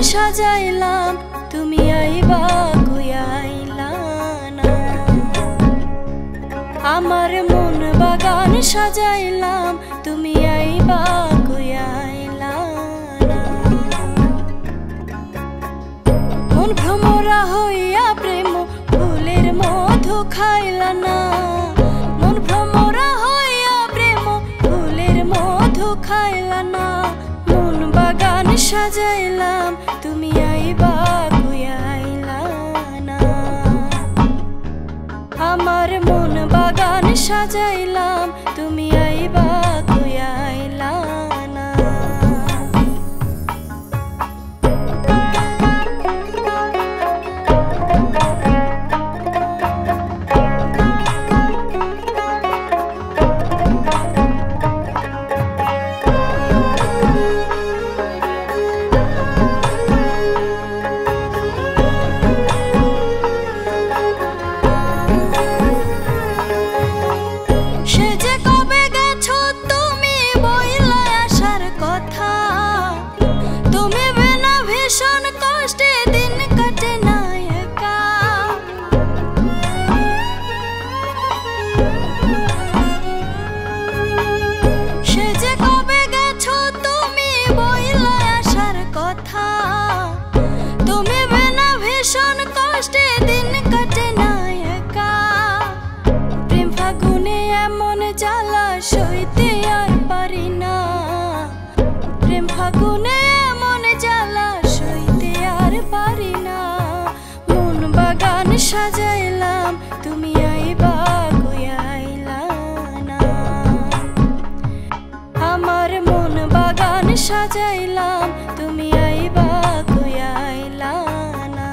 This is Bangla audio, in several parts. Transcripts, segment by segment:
সাজাইলাম তুমি আইবা কইয়াইলা না। আমার মন বাগান সাজাইলাম তুমি আইবা কইয়াইলা না। মন ভ্রমরা হইয়া প্রেম ফুলের মধু খাইলা না। মন ভ্রমরা হইয়া প্রেম ফুলের মধু খাইলা না। মন বাগান সাজাইলাম তুমি আইবা কইয়াইলা না। আমার মন বাগান সাজাইলাম তুমি আইবা কইয়াইলা না। সইতে আর পারি না প্রেম ফাগুনে এমন জ্বালা সইতে আর পারি না। মন বাগান সাজাইলাম তুমি আইবা কইয়াইলা না। আমার মন বাগান সাজাইলাম তুমি আইবা কইয়াইলা না।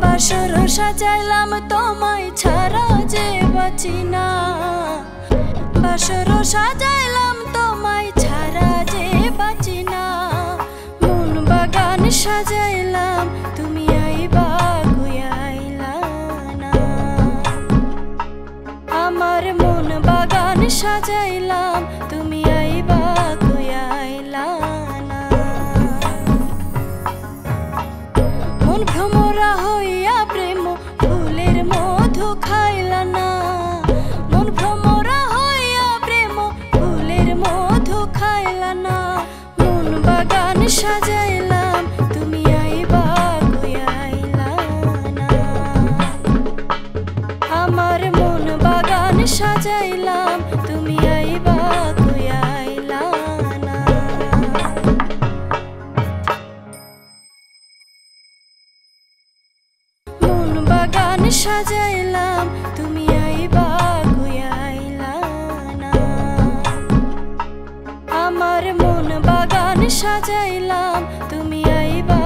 বাসর সাজাইলাম তোমায় ছাড়া যে বাঁচি না। বাসর সাজাইলাম তোমায় ছাড়া যে বাঁচি না। মন বাগান সাজাইলাম তুমি আইবা কইয়াইলা না। আমার মন বাগান সাজাইলাম তুমি আইবা কইয়াইলা না। মন ভ্রমরা হইয়া প্রেম ফুলের মধু খাইলা না। মন ভ্রমরা হইয়া প্রেম ফুলের মধু খাইলা না। মন বাগান সাজাইলাম তুমি আইবা কইয়াইলা না। আমার মন বাগান সাজাইলাম তুমি আইবা কইয়াইলা না। মন বাগান সাজাইলাম তুমি আইবা কইয়াইলা না। আমার মন বাগান সাজাইলাম তুমি আইবা